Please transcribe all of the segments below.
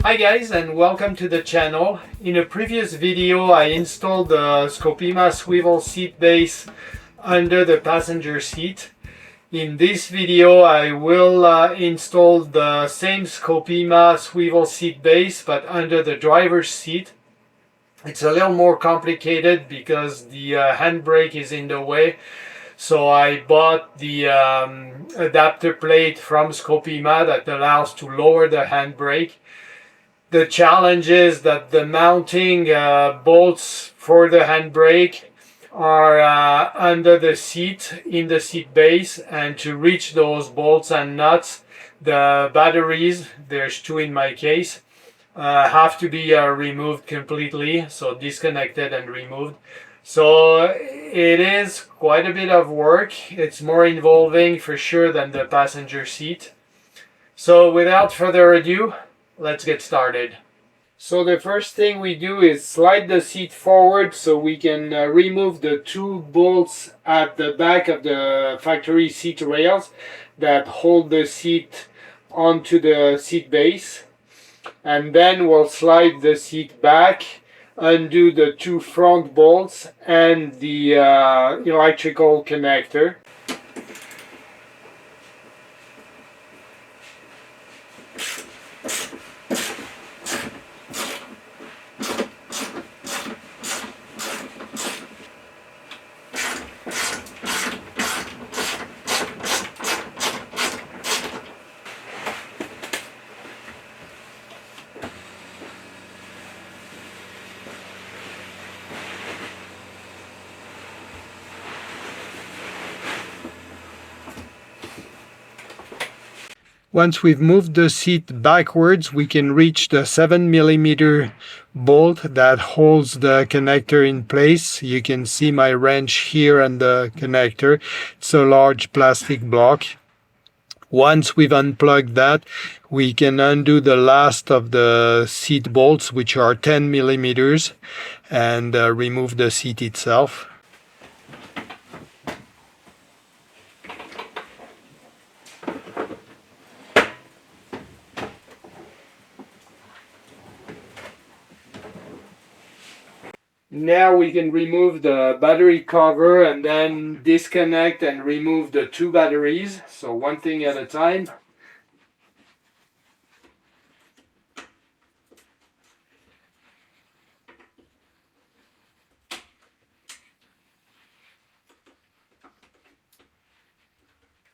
Hi guys, and welcome to the channel. In a previous video I installed the Scopema swivel seat base under the passenger seat. In this video I will install the same Scopema swivel seat base but under the driver's seat. It's a little more complicated because the handbrake is in the way. So I bought the adapter plate from Scopema that allows to lower the handbrake. The challenge is that the mounting bolts for the handbrake are under the seat, in the seat base, and to reach those bolts and nuts, the batteries, there's two in my case, have to be removed completely, so disconnected and removed. So it is quite a bit of work. It's more involving for sure than the passenger seat. So without further ado, let's get started. So the first thing we do is slide the seat forward so we can remove the two bolts at the back of the factory seat rails that hold the seat onto the seat base. And then we'll slide the seat back, undo the two front bolts and the electrical connector. Once we've moved the seat backwards, we can reach the 7mm bolt that holds the connector in place. You can see my wrench here and the connector. It's a large plastic block. Once we've unplugged that, we can undo the last of the seat bolts, which are 10mm, and remove the seat itself. Now we can remove the battery cover and then disconnect and remove the two batteries. So one thing at a time.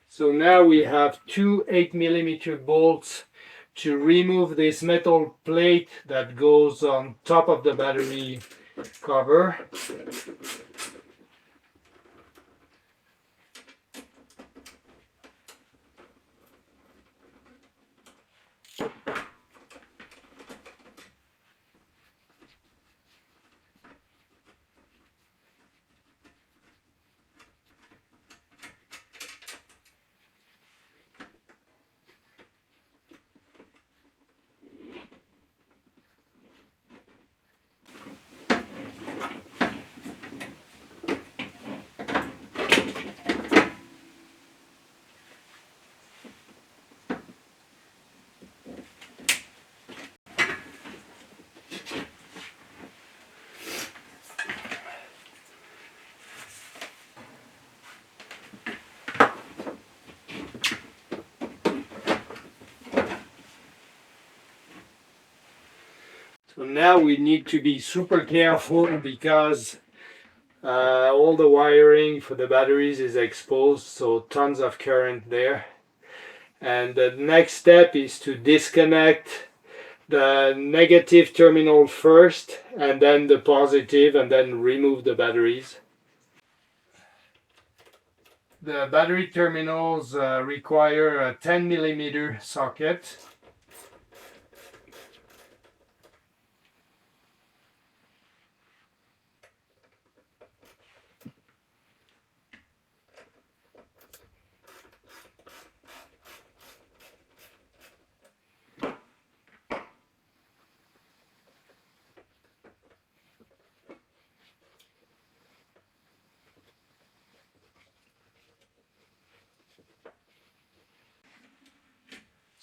So now we have two 8mm bolts to remove this metal plate that goes on top of the battery cover. So now we need to be super careful because all the wiring for the batteries is exposed, so tons of current there. And the next step is to disconnect the negative terminal first and then the positive, and then remove the batteries. The battery terminals require a 10mm socket.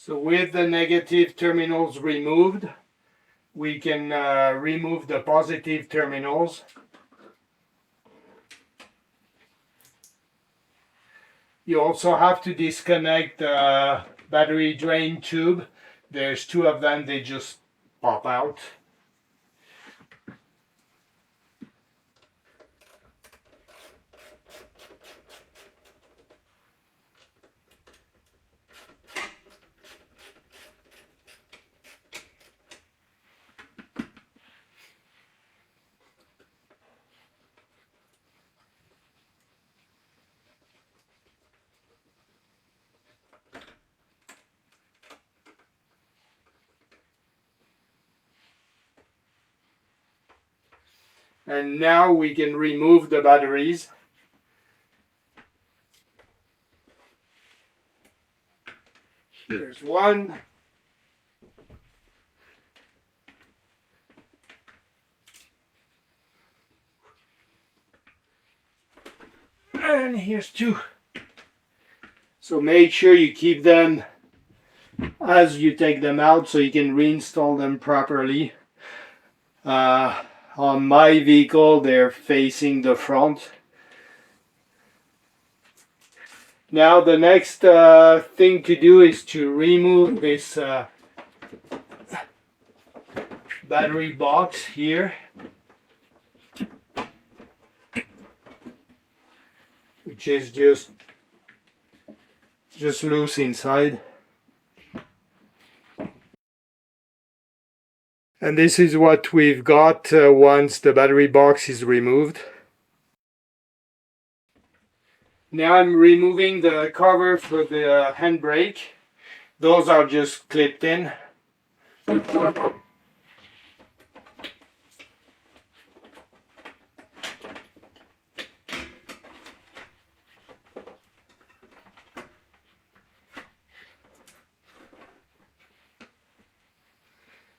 So with the negative terminals removed, we can remove the positive terminals. You also have to disconnect the battery drain tube. There's two of them, they just pop out. And now we can remove the batteries. Here's one. And here's two. So make sure you keep them as you take them out so you can reinstall them properly. On my vehicle, they're facing the front. Now the next thing to do is to remove this battery box here, which is just loose inside. And this is what we've got once the battery box is removed. Now I'm removing the cover for the handbrake. Those are just clipped in.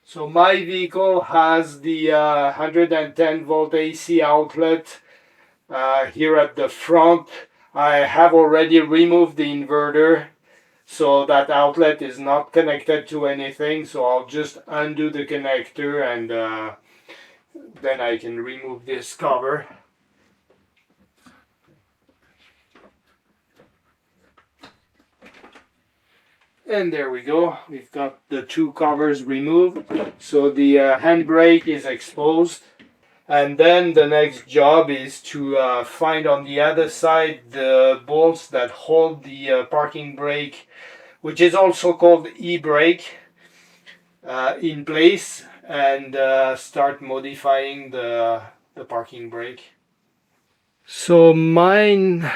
So my vehicle has the 110 volt AC outlet here at the front. I have already removed the inverter, so that outlet is not connected to anything. So I'll just undo the connector and then I can remove this cover. And there we go, we've got the two covers removed, so the handbrake is exposed. And then the next job is to find on the other side the bolts that hold the parking brake, which is also called e-brake, in place, and start modifying the parking brake. So mine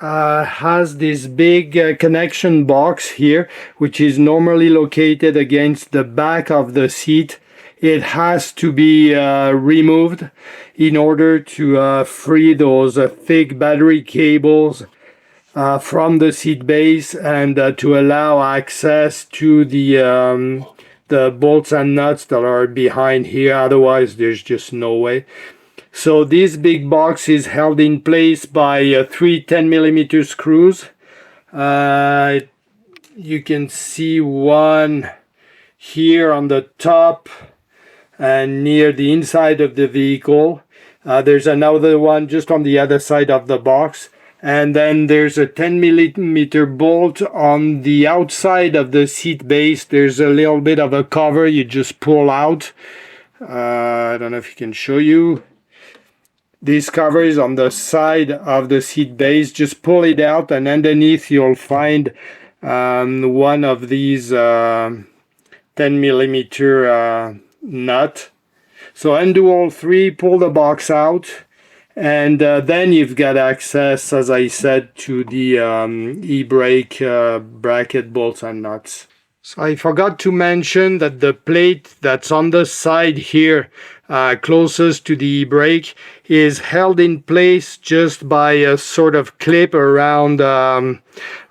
has this big connection box here, which is normally located against the back of the seat. It has to be removed in order to free those thick battery cables from the seat base, and to allow access to the bolts and nuts that are behind here. Otherwise there's just no way. So this big box is held in place by three 10mm screws. You can see one here on the top and near the inside of the vehicle. There's another one just on the other side of the box. And then there's a 10mm bolt on the outside of the seat base. There's a little bit of a cover you just pull out. I don't know if I can show you. This cover is on the side of the seat base. Just pull it out, and underneath you'll find one of these 10mm nut. So undo all three, pull the box out, and then you've got access, as I said, to the e-brake bracket bolts and nuts. So I forgot to mention that the plate that's on the side here, closest to the e-brake, is held in place just by a sort of clip around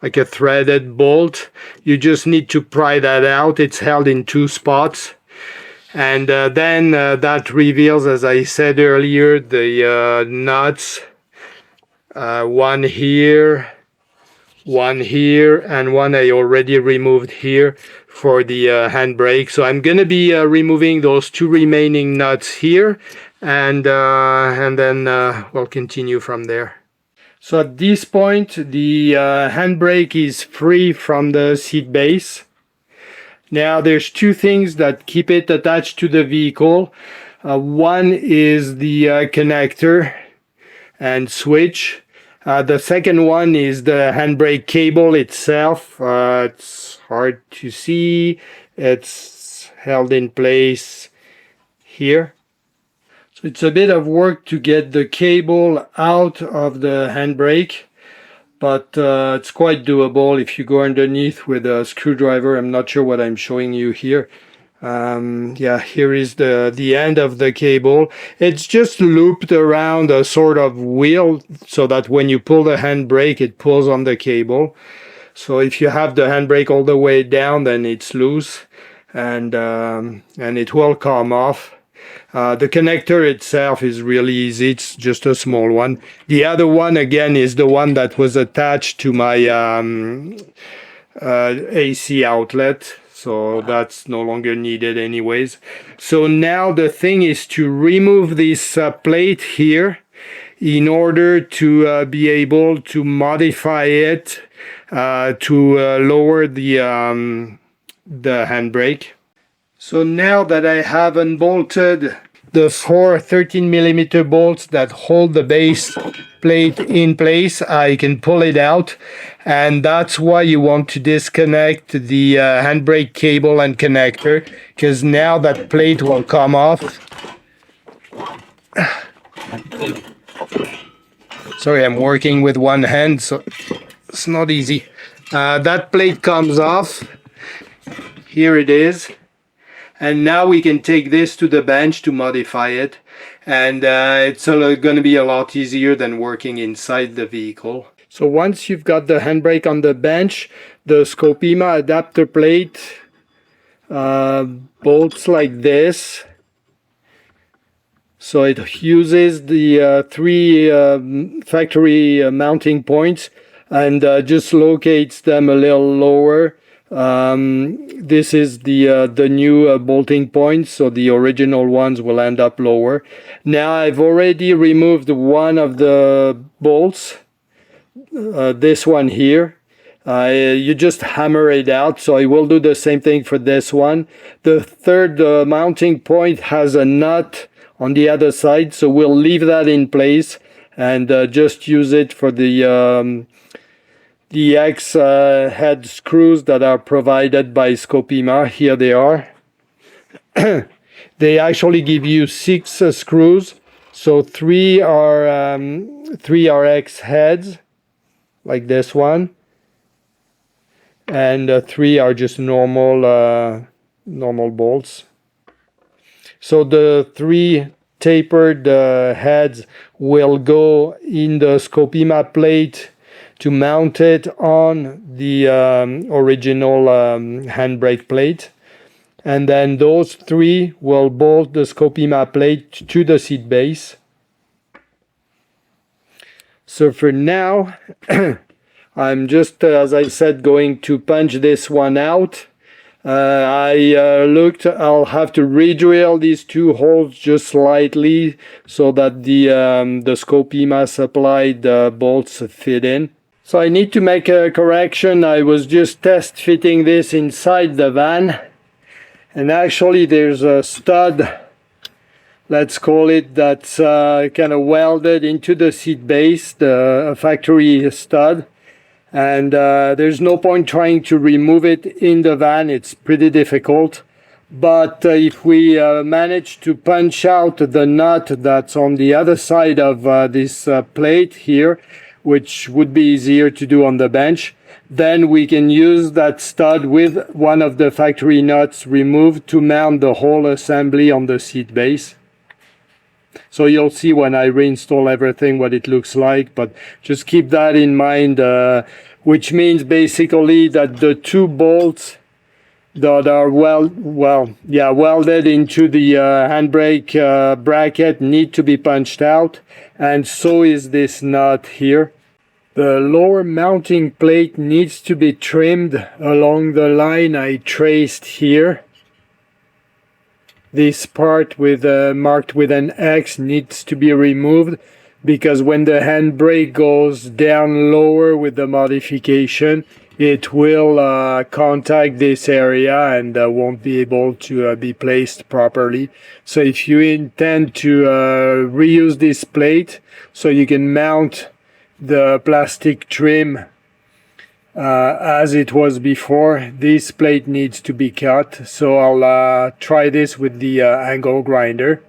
like a threaded bolt. You just need to pry that out. It's held in two spots. And then that reveals, as I said earlier, the nuts. One here, one here, and one I already removed here for the handbrake. So I'm gonna be removing those two remaining nuts here, and then we'll continue from there. So at this point, the handbrake is free from the seat base. Now there's two things that keep it attached to the vehicle. One is the connector and switch. The second one is the handbrake cable itself. It's hard to see. It's held in place here. So it's a bit of work to get the cable out of the handbrake, but it's quite doable if you go underneath with a screwdriver. I'm not sure what I'm showing you here. Yeah, here is the end of the cable. It's just looped around a sort of wheel so that when you pull the handbrake, it pulls on the cable. So if you have the handbrake all the way down, then it's loose, and it will come off. The connector itself is really easy. It's just a small one. The other one, again, is the one that was attached to my AC outlet. So that's no longer needed anyways. So now the thing is to remove this plate here in order to be able to modify it to lower the handbrake. So now that I have unbolted the four 13mm bolts that hold the base plate in place, I can pull it out, and that's why you want to disconnect the handbrake cable and connector, because now that plate will come off. Sorry, I'm working with one hand, so it's not easy. That plate comes off. Here it is. And now we can take this to the bench to modify it, and it's going to be a lot easier than working inside the vehicle. So once you've got the handbrake on the bench, the Scopema adapter plate bolts like this. So it uses the three factory mounting points and just locates them a little lower. This is the new bolting points, so the original ones will end up lower. Now I've already removed one of the bolts, this one here. You just hammer it out, so I will do the same thing for this one. The third mounting point has a nut on the other side, so we'll leave that in place and just use it for the X head screws that are provided by Scopema. Here they are. They actually give you 6 screws, so 3 are X heads, like this one, and 3 are just normal bolts. So the 3 tapered heads will go in the Scopema plate to mount it on the original handbrake plate, and then those 3 will bolt the Scopema plate to the seat base. So for now I'm just, as I said, going to punch this one out. I'll have to re-drill these 2 holes just slightly so that the Scopema supplied bolts fit in. So I need to make a correction. I was just test fitting this inside the van, and actually there's a stud, let's call it, that's kind of welded into the seat base, a factory stud, and there's no point trying to remove it in the van. It's pretty difficult. But if we manage to punch out the nut that's on the other side of this plate here, which would be easier to do on the bench, then we can use that stud with one of the factory nuts removed to mount the whole assembly on the seat base. So you'll see when I reinstall everything what it looks like, but just keep that in mind, which means basically that the 2 bolts that are welded into the handbrake bracket need to be punched out, and so is this nut here. The lower mounting plate needs to be trimmed along the line I traced here. This part with marked with an X needs to be removed because when the handbrake goes down lower with the modification, it will contact this area and won't be able to be placed properly. So if you intend to reuse this plate so you can mount the plastic trim as it was before, this plate needs to be cut, so I'll try this with the angle grinder.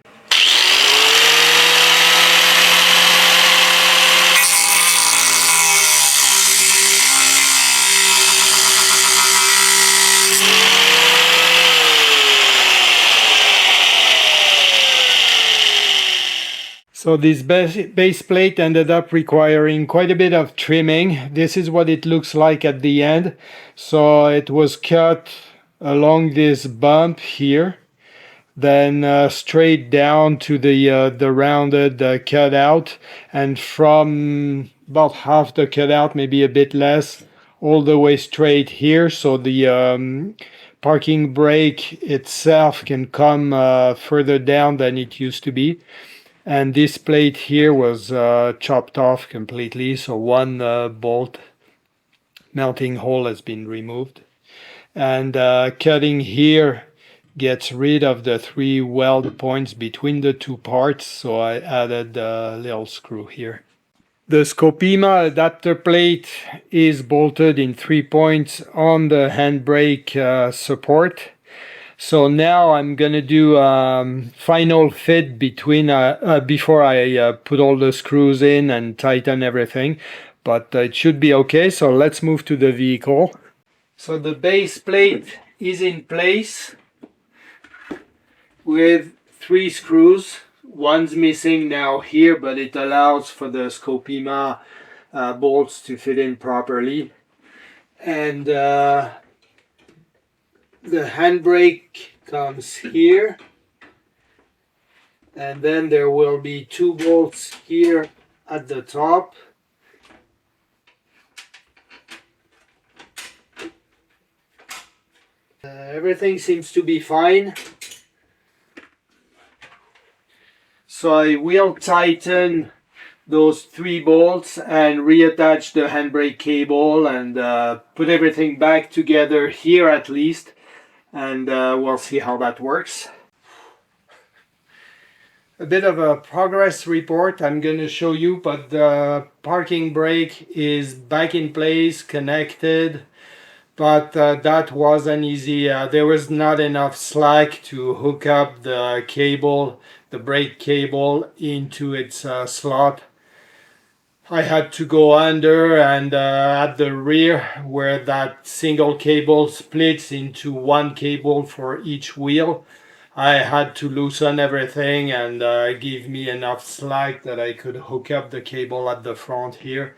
So this base plate ended up requiring quite a bit of trimming. This is what it looks like at the end. So it was cut along this bump here, then straight down to the rounded cutout, and from about half the cutout, maybe a bit less, all the way straight here. So the parking brake itself can come further down than it used to be. And this plate here was chopped off completely, so one bolt mounting hole has been removed. And cutting here gets rid of the 3 weld points between the 2 parts, so I added a little screw here. The Scopema adapter plate is bolted in 3 points on the handbrake support. So now I'm gonna do final fit between before I put all the screws in and tighten everything, but it should be okay. So let's move to the vehicle. So the base plate is in place with 3 screws. One's missing now here, but it allows for the Scopema bolts to fit in properly. And the handbrake comes here, and then there will be 2 bolts here at the top. Everything seems to be fine, so I will tighten those 3 bolts and reattach the handbrake cable and put everything back together here at least, and we'll see how that works. A bit of a progress report I'm going to show you, but the parking brake is back in place, connected, but that wasn't easy. There was not enough slack to hook up the cable, the brake cable, into its slot. I had to go under, and at the rear where that single cable splits into 1 cable for each wheel, I had to loosen everything and give me enough slack that I could hook up the cable at the front here,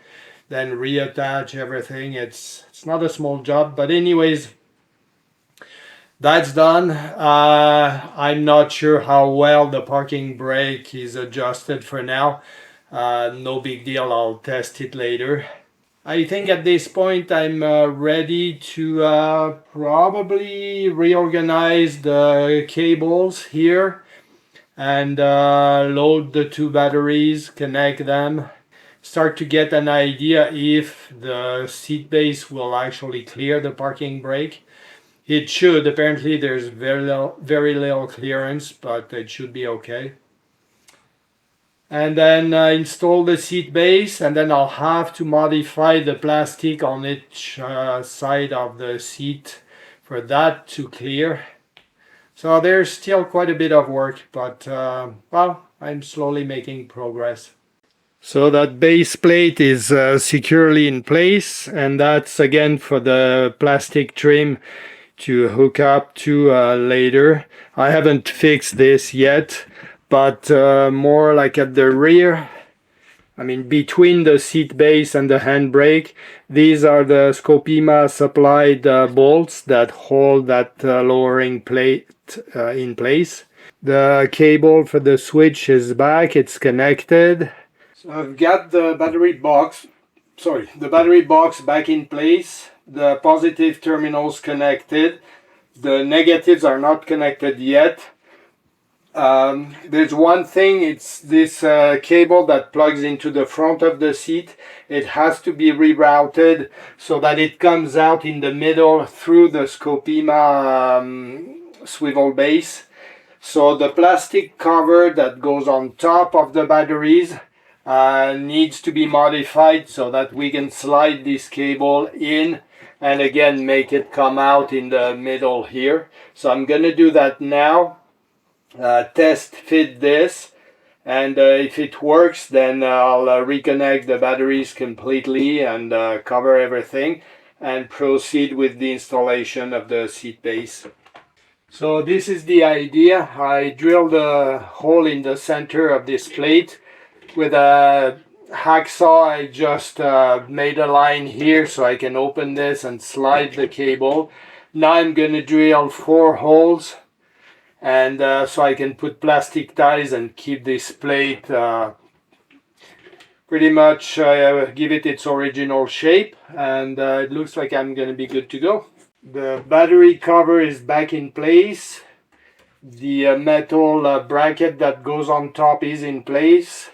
then reattach everything. It's not a small job, but anyways, that's done. I'm not sure how well the parking brake is adjusted for now. No big deal, I'll test it later. I think at this point I'm ready to probably reorganize the cables here and load the 2 batteries, connect them, start to get an idea if the seat base will actually clear the parking brake. It should. Apparently there's very little clearance, but it should be okay. And then install the seat base, and then I'll have to modify the plastic on each side of the seat for that to clear. So there's still quite a bit of work, but well, I'm slowly making progress. So that base plate is securely in place, and that's again for the plastic trim to hook up to later. I haven't fixed this yet, but more like at the rear, I mean between the seat base and the handbrake, these are the Scopema supplied bolts that hold that lowering plate in place. The cable for the switch is back, it's connected. So I've got the battery box the battery box back in place, the positive terminals connected, the negatives are not connected yet. There's one thing, it's this cable that plugs into the front of the seat. It has to be rerouted so that it comes out in the middle through the Scopema swivel base. So the plastic cover that goes on top of the batteries needs to be modified so that we can slide this cable in and again make it come out in the middle here. So I'm going to do that now. Test fit this, and if it works, then I'll reconnect the batteries completely and cover everything and proceed with the installation of the seat base. So this is the idea. I drilled a hole in the center of this plate with a hacksaw. I just made a line here so I can open this and slide the cable. Now I'm going to drill 4 holes, and so I can put plastic ties and keep this plate pretty much give it its original shape, and it looks like I'm going to be good to go. The battery cover is back in place. The metal bracket that goes on top is in place.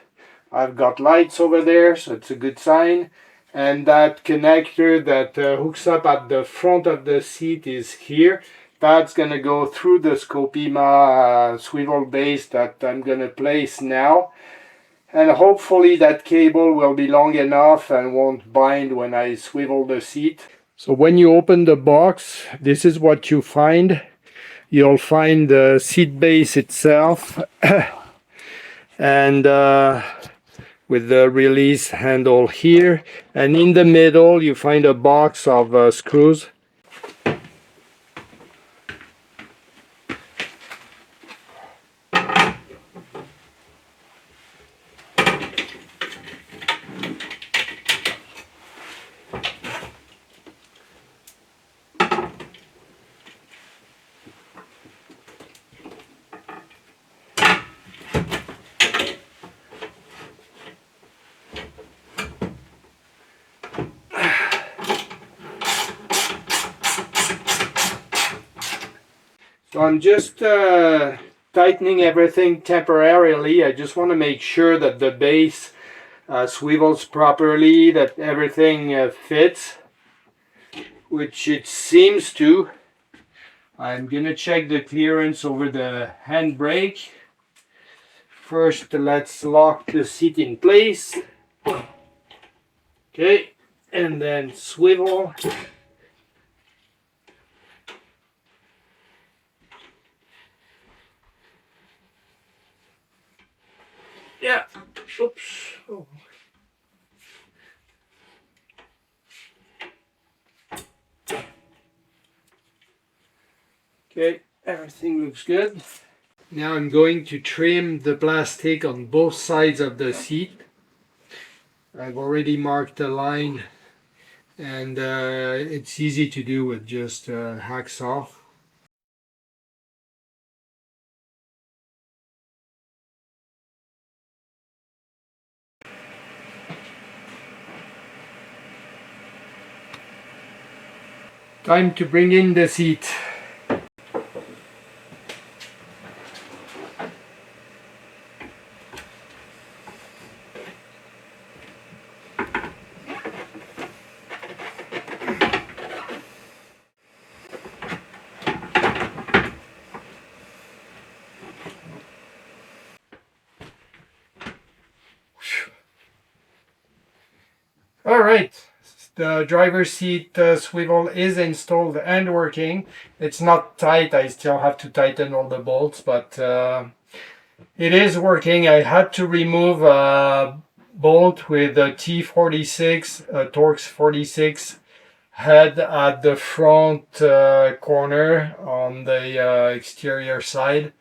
I've got lights over there, so it's a good sign. And that connector that hooks up at the front of the seat is here. That's going to go through the Scopema swivel base that I'm going to place now. And hopefully that cable will be long enough and won't bind when I swivel the seat. So when you open the box, this is what you find. You'll find the seat base itself and with the release handle here. And in the middle you find a box of screws. So I'm just tightening everything temporarily. I just want to make sure that the base swivels properly, that everything fits, which it seems to. I'm going to check the clearance over the handbrake. First, let's lock the seat in place. Okay, and then swivel. Yeah, oops. Oh. Okay, everything looks good. Now I'm going to trim the plastic on both sides of the seat. I've already marked a line, and it's easy to do with just a hacksaw. Time to bring in the seat. All right, the driver's seat swivel is installed and working. It's not tight, I still have to tighten all the bolts, but it is working. I had to remove a bolt with a T46, Torx 46 head at the front corner on the exterior side.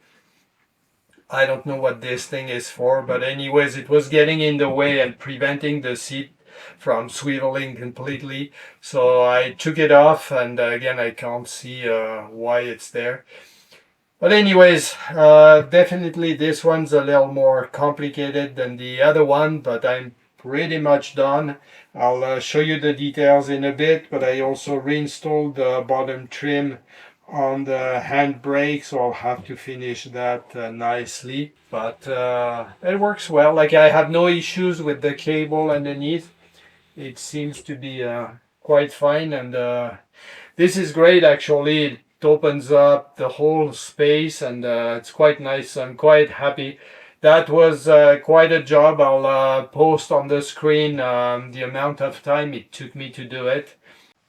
I don't know what this thing is for, but anyways, it was getting in the way and preventing the seat from swiveling completely. So I took it off, and again, I can't see why it's there. But anyways, definitely this one's a little more complicated than the other one, but I'm pretty much done. I'll show you the details in a bit, but I also reinstalled the bottom trim on the handbrake, so I'll have to finish that nicely. But it works well. Like, I have no issues with the cable underneath. It seems to be quite fine, and this is great actually. It opens up the whole space, and it's quite nice. I'm quite happy. That was quite a job. I'll post on the screen the amount of time it took me to do it.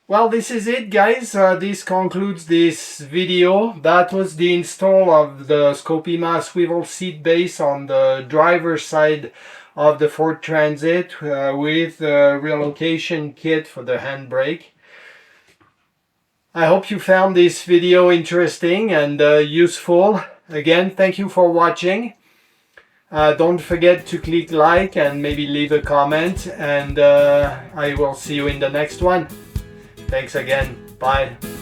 Well, this is it, guys. This concludes this video. That was the install of the Scopema swivel seat base on the driver's side of the Ford Transit with the relocation kit for the handbrake. I hope you found this video interesting and useful. Again, thank you for watching. Don't forget to click like and maybe leave a comment, and I will see you in the next one. Thanks again. Bye.